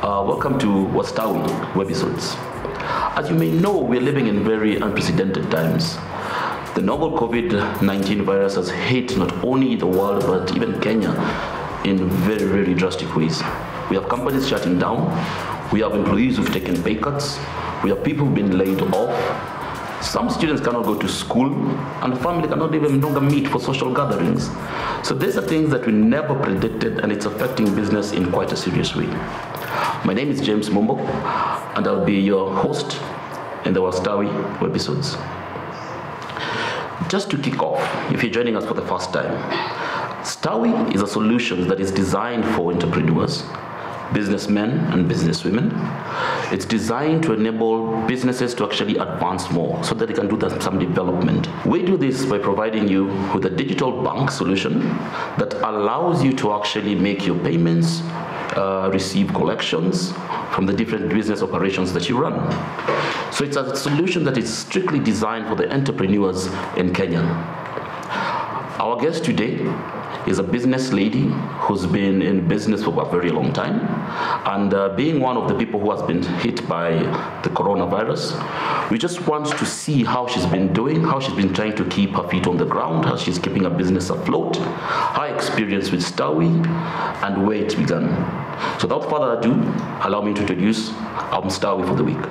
Welcome to Wastawi webisodes. As you may know, we're living in very unprecedented times. The novel COVID-19 virus has hit not only the world, but even Kenya in very, very drastic ways. We have companies shutting down. We have employees who've taken pay cuts. We have people who've been laid off. Some students cannot go to school, and the family cannot even longer meet for social gatherings. So these are things that we never predicted, and it's affecting business in quite a serious way. My name is James Mumbo, and I'll be your host in the Wastawi webisodes. Just to kick off, if you're joining us for the first time, Stawi is a solution that is designed for entrepreneurs, businessmen and businesswomen. It's designed to enable businesses to actually advance more so that they can do some development. We do this by providing you with a digital bank solution that allows you to actually make your payments, receive collections from the different business operations that you run. So it's a solution that is strictly designed for the entrepreneurs in Kenya. Our guest today is a business lady who's been in business for a very long time, and being one of the people who has been hit by the coronavirus, we just want to see how she's been doing, how she's been trying to keep her feet on the ground, how she's keeping her business afloat, her experience with Stawi, and where it began. So without further ado, allow me to introduce our Stawi for the week.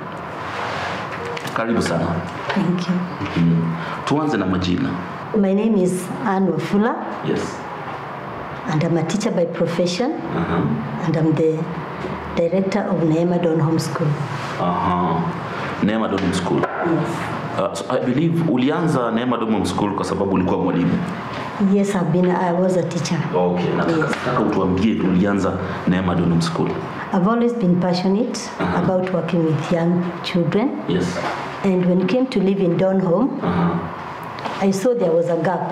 Karibu sana. Thank you. Tuanze na majina. My name is Wafula. Yes. And I'm a teacher by profession, and I'm the director of Donholm School. Donholm School. Yes. So I believe ulianza Donholm School kwa sababu ulikuwa mwalimu. Yes, I was a teacher. Okay. Nataka utuambie ulianza Donholm School. I've always been passionate about working with young children. Yes. And when I came to live in Donholm, I saw there was a gap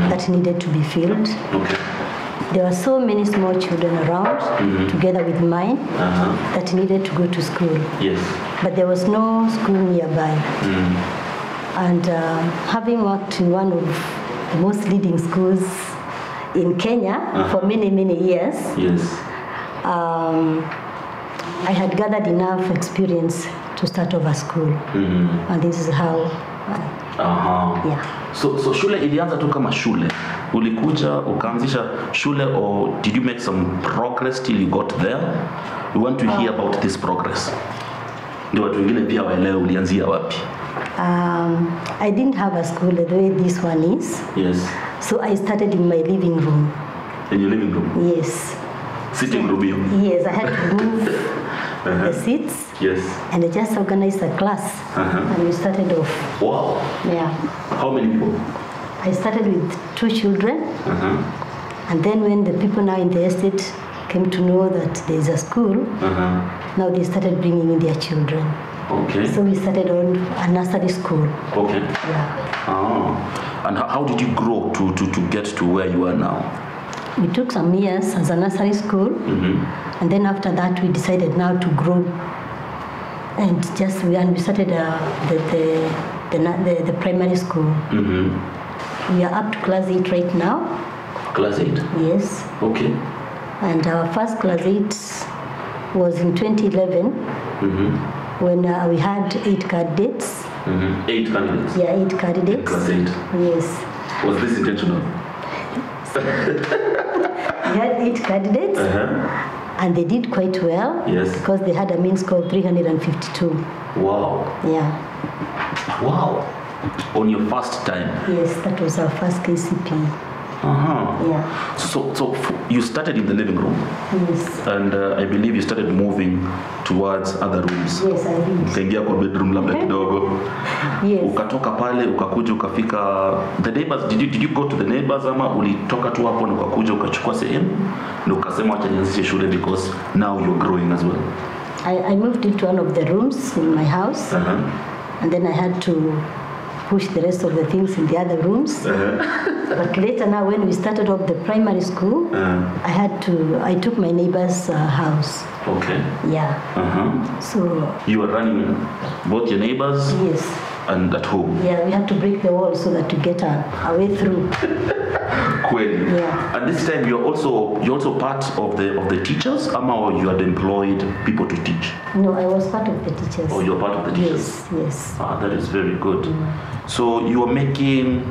that needed to be filled. Okay. There were so many small children around, together with mine, that needed to go to school. Yes. But there was no school nearby. And having worked in one of the most leading schools in Kenya for many, many years, yes. I had gathered enough experience to start off a school. And this is how yeah. So shule ilianza tu kama shule. Ulikuja ukaanzisha shule, or did you make some progress till you got there? We want to hear about this progress. Ndio watu wengine pia waelewe ulianzia wapi. I didn't have a school the way this one is. Yes. So I started in my living room. In your living room? Yes. Sitting room? Yes, I had to move the seats. Yes. And I just organized a class. And we started off. Wow. Yeah. How many people? I started with 2 children. And then when the people now in the estate came to know that there is a school, now they started bringing in their children. Okay. So we started on a nursery school. Okay. Yeah. And how did you grow to get to where you are now? We took some years as a nursery school, and then after that we decided now to grow, and we started the primary school. We are up to class 8 right now. Class 8? Yes. Okay. And our first class 8 was in 2011, when we had 8 candidates. 8 candidates? Yeah, 8 candidates. Class 8? Yes. Was this intentional? We had 8 candidates, and they did quite well. Yes. Because they had a mean score of 352. Wow. Yeah. Wow. On your first time? Yes, that was our first KCP. Yeah. So you started in the living room? Yes. And I believe you started moving towards other rooms. Yes, I did. Ukaingia kwa bedroom labda kidogo. Yes. Ukatoka pale ukakuja ukafika the neighbors. Did you go to the neighbors ama ulitoka tu hapo na ukakuja ukachukua sehemu na ukasema acha nianzishe shule because now you're growing as well? I moved into one of the rooms in my house, and then I had to push the rest of the things in the other rooms. But later now, when we started off the primary school, I took my neighbor's house. Okay. Yeah. So you were running both your neighbors? Yes. And at home? Yeah, we had to break the wall so that to get our way through. Kweli. Yeah. And this time you're also part of the teachers, or you had employed people to teach? No, I was part of the teachers. Oh, you're part of the teachers? Yes. That is very good. So you are making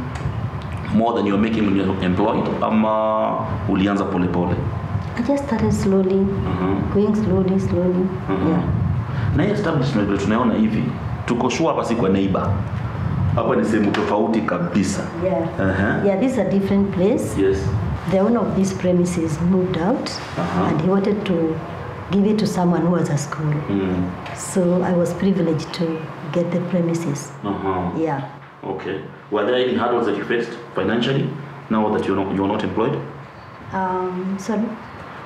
more than you're making when you're employed, ulianza pole pole? I just started slowly, going slowly. Yeah. Na hii establishment vile tunaona hivi, tuko sure hapa si kwa neighbor. Hapa ni sehemu tofauti kabisa. Yeah. Yeah, this is a different place. Yes. The owner of this premises moved out and he wanted to give it to someone who has a school. So I was privileged to get the premises. Yeah. Okay. Were there any hurdles that you faced financially now that you're not employed? Sorry?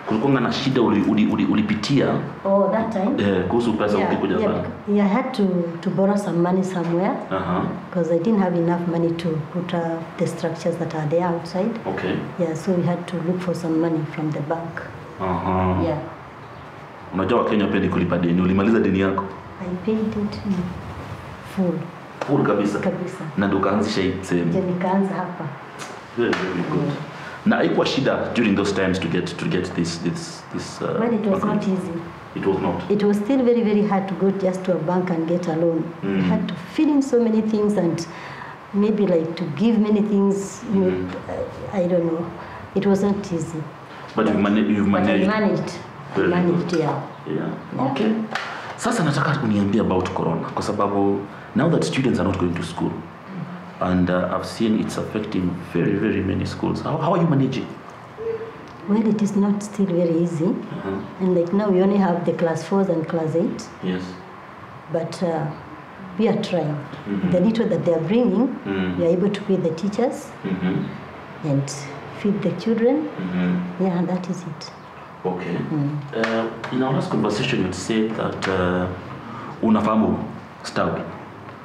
Kulikuwa na shida ulipitia? Oh, that time? Kuhusu pesa ukikuja sana. Yeah, I had to borrow some money somewhere because I didn't have enough money to put the structures that are there outside. Okay. Yeah, so we had to look for some money from the bank. Yeah. Unajua Kenya pia ni kulipa deni. Ulimaliza deni yako? I paid it full. Full kabisa? Kabisa. Na ndo kaanzisha hii sehemu? Ndio nikaanza hapa. Very good. Na haikuwa shida during those times to get this well, it was not easy. It was not. It was still very, very hard to go just to a bank and get a loan. I had to fill in so many things and maybe like to give many things. I don't know. It wasn't easy. But you've managed. I managed, yeah. Okay. Sasa nataka uniambie about corona kwa sababu now that students are not going to school and I've seen it's affecting very, very many schools. How are you managing? Well, it is not still very easy. And like now we only have the class 4s and class 8. Yes. But we are trying. The little that they are bringing, we are able to pay the teachers and feed the children. Yeah, and that is it. Okay. In our last conversation, you said that unafahamu Stawi.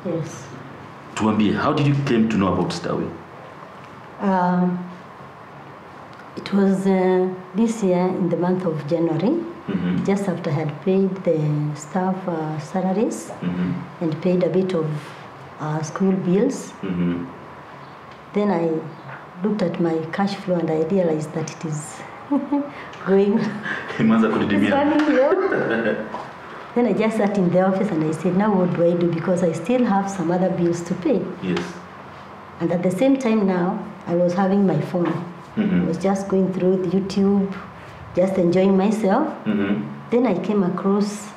Yes. Tuambie, how did you came to know about Stawi? It was this year in the month of January, just after I had paid the staff salaries and paid a bit of school bills. Then I looked at my cash flow and I realized that it is going. Then I just sat in the office and I said, now what do I do? Because I still have some other bills to pay. Yes. And at the same time now, I was having my phone. I was just going through the YouTube, just enjoying myself. Then I came across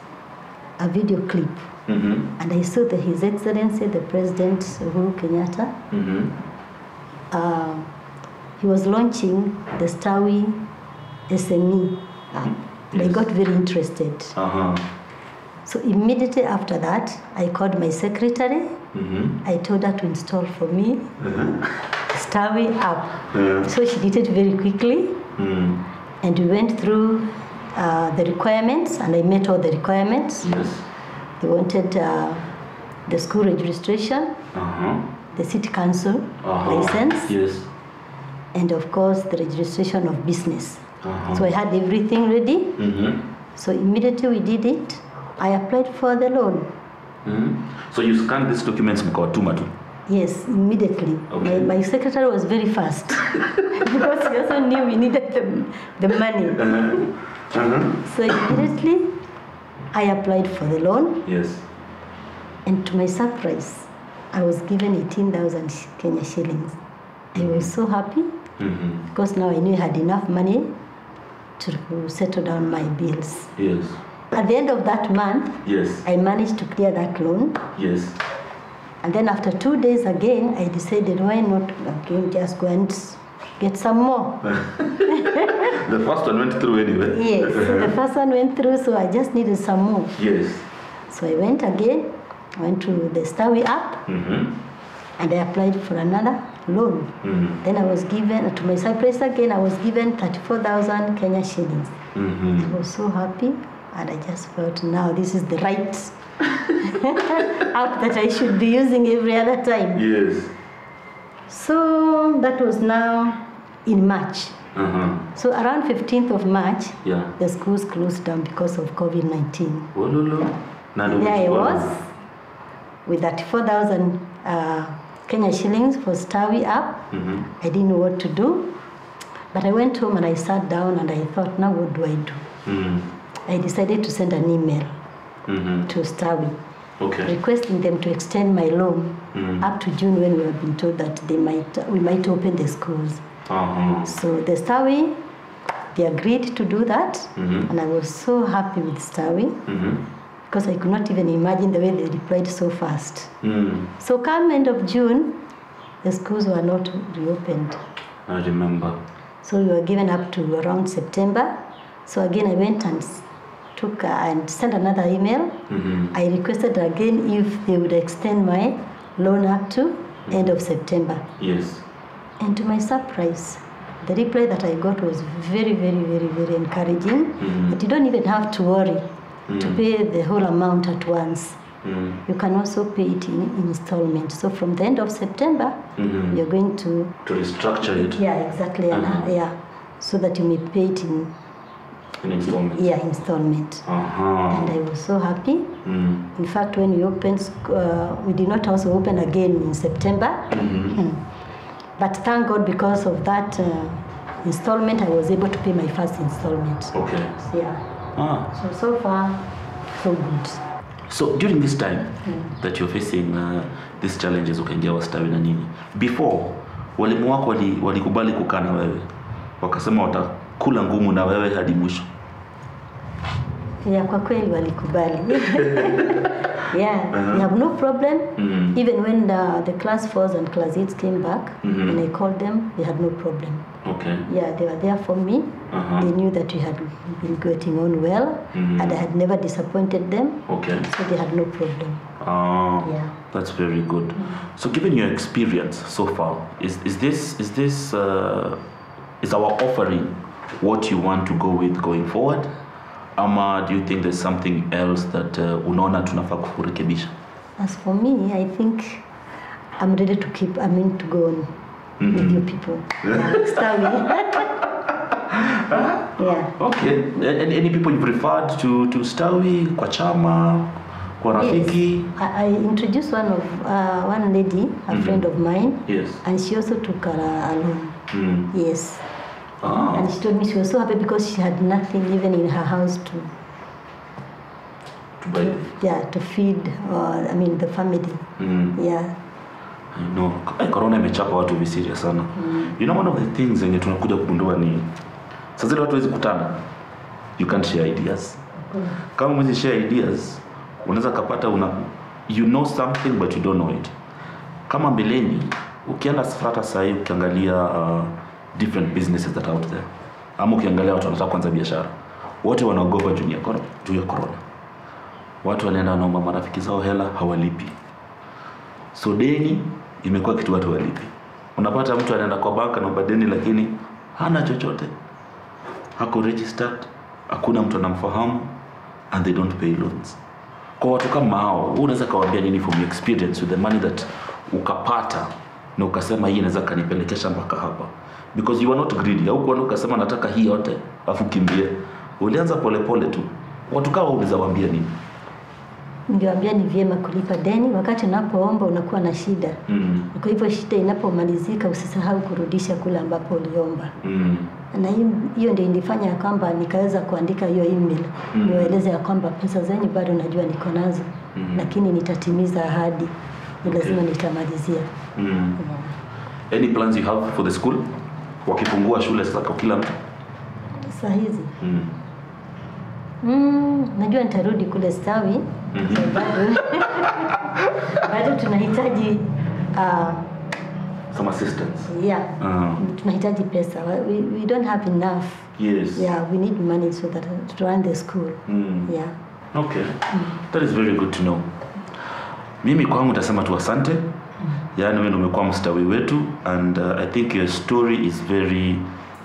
a video clip. And I saw that His Excellency, the President Uhuru Kenyatta, he was launching the Stawi SME app. And I got very interested. So immediately after that, I called my secretary. I told her to install for me Stawi app. So she did it very quickly. And we went through the requirements, and I met all the requirements. Yes. They wanted the school registration, the city council license, yes, and of course the registration of business. So I had everything ready. So immediately we did it. I applied for the loan. So you scanned these documents mkawatuma tu? Yes, immediately. Okay. My secretary was very fast because he also knew we needed the money. So immediately I applied for the loan. Yes. And to my surprise, I was given 18,000 Kenya shillings. I was so happy because now I knew I had enough money to settle down my bills. Yes. At the end of that month, yes, I managed to clear that loan. Yes. And then after 2 days again, I decided why not again just go and get some more. The first one went through anyway. Yes, the first one went through, so I just needed some more. Yes. So I went again, went to the Stawi app, and I applied for another loan. Then I was given, to my surprise again, I was given 34,000 Kenya shillings. I was so happy, and I just felt now this is the right app that I should be using every other time. Yes. So that was now in March. So around 15th of March, the schools closed down because of COVID-19. There I was with 34,000 Kenya shillings for Stawi app. I didn't know what to do. But I went home and I sat down and I thought, now what do I do? I decided to send an email to Stawi, requesting them to extend my loan up to June, when we have been told that we might open the schools. So the Stawi, they agreed to do that, and I was so happy with Stawi, because I could not even imagine the way they replied so fast. So come end of June, the schools were not reopened. I remember. So we were given up to around September. So again, I went and and sent another email. I requested again if they would extend my loan up to end of September. Yes. And to my surprise, the reply that I got was very, very, very, very encouraging. That you don't even have to worry to pay the whole amount at once. You can also pay it in installments. So from the end of September, you're going to restructure it. Yeah, exactly. Yeah, so that you may pay it in installment. Yeah, installment. And I was so happy. In fact, when we opened, we did not also open again in September. But thank God, because of that installment, I was able to pay my first installment. Okay. So, yeah. So far, so good. So during this time that you're facing these challenges, ukaingia Stawi na nini, before walimu wako walikubali kukaa na wewe, wakasema watakula ngumu na wewe hadi mwisho? Yeah, kwa kweli walikubali. Yeah, we have no problem. Even when the class 4s and class 8s came back, when I called them, they had no problem. Okay. Yeah, they were there for me. They knew that we had been getting on well, and I had never disappointed them. Okay. So they had no problem. Yeah. That's very good. So given your experience so far, is our offering what you want to go with going forward? Ama do you think there's something else that unaona tunafaa kurekebisha? As for me, I think I'm ready to to go on with you people. Stawi. Yeah. Okay. Any people you've referred to Stawi, kwa chama, kwa rafiki? Yes. I introduced one lady, a friend of mine. Yes. And she also took her loan. Yes. And she told me she was so happy because she had nothing even in her house to feed the family. Yeah. I know. Corona imechapa watu visirious sana. You know, one of the things yenye tunakuja kugundua ni sasa zile watu wezi kutana. You can't share ideas. Kama mwezi share ideas, unaweza kapata you know something but you don't know it. Kama mbeleni, ukienda Safrata sahi ukiangalia different businesses that are out there. Ama ukiangalia watu wanataka kuanza biashara, wote wanaogopa juu ya corona. Watu wanaenda wanaomba marafiki zao hela, hawalipi. So deni imekuwa kitu watu walipi. Unapata mtu anaenda kwa banka na deni lakini hana chochote. Hako registered, hakuna mtu anamfahamu, and they don't pay loans. Kwa watu kama hao, unaweza kawaambia nini from your experience with the money that ukapata na ukasema hii inaweza kanipelekesha mpaka hapa? Because you are not greedy. Au kwa ukasema nataka hii yote afu kimbie. Ulianza polepole tu. Watu kama unaweza waambia nini? Ningewaambia ni vyema kulipa deni wakati unapoomba unakuwa na shida. Kwa hivyo shida inapomalizika usisahau kurudisha kule ambapo uliomba. Na hiyo ndio ilifanya kwamba nikaweza kuandika hiyo email. Niwaeleze ya kwamba pesa zenyu bado najua niko nazo, lakini nitatimiza ahadi. Lazima nitamalizia. Any plans you have for the school? Wakifungua shule sasa kwa kila mtu? Saa hizi. Najua nitarudi kule Stawi. Bado tunahitaji some assistance. Yeah. Tunahitaji pesa. We don't have enough. Yes. Yeah, we need money so that to run the school. Yeah. Okay. That is very good to know. Mimi kwangu nitasema tu asante. Yaani wewe umekuwa mstawi wetu, and I think your story is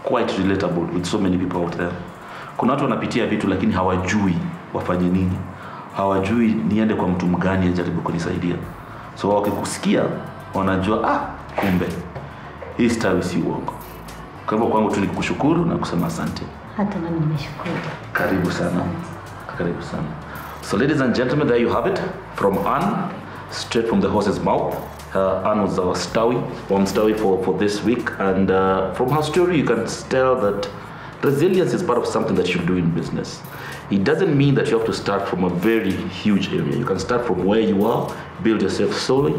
quite relatable with so many people out there. Kuna watu wanapitia vitu lakini hawajui wafanye nini. Hawajui niende kwa mtu mgani ajaribu kunisaidia. So wakikusikia wanajua kumbe hii Stawi si uongo. Kwa hivyo kwangu tu nikushukuru na kusema asante. Hata nami nimeshukuru. Karibu sana. Karibu sana. So ladies and gentlemen, there you have it from Anne, straight from the horse's mouth. Anne was our Stawi for this week, and from her story you can tell that resilience is part of something that you do in business. It doesn't mean that you have to start from a very huge area. You can start from where you are, build yourself slowly.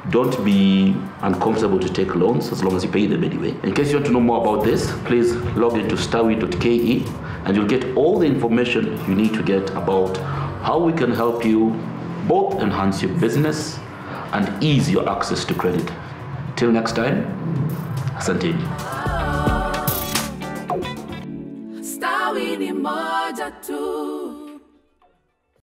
Don't be uncomfortable to take loans as long as you pay them anyway. In case you want to know more about this, please log into stawi.ke and you'll get all the information you need to get about how we can help you both enhance your business and ease your access to credit. Till next time, asanteni. Stawi ni moja tu.